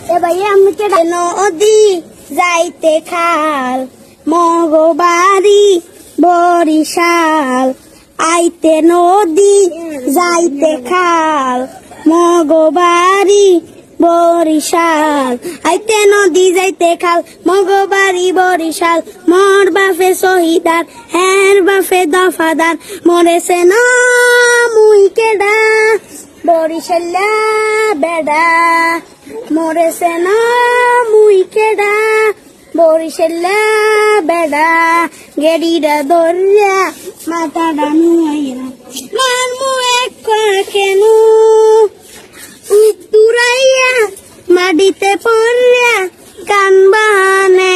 এ ভাই আমাকে নদী যাইতে খাল মগবাড়ি বরিশাল আইতে নদী যাইতে খাল মগবাড়ি বরিশাল আইতে নদী যাইতে খাল মগবাড়ি বরিশাল মোর বাপে শহীদার হের বাপে দফাদার মরেছে না মুই কেডা বরিশাল্লা বেডা মরেছে না মুই কেডা বরিশাল্লা বেডা গেড়িটা দরিয়া মাথাটা নুয়াইয়া মার মুয়ে কেনু উত্তুরাইয়া মাটিতে পড়িয়া কান বাহানে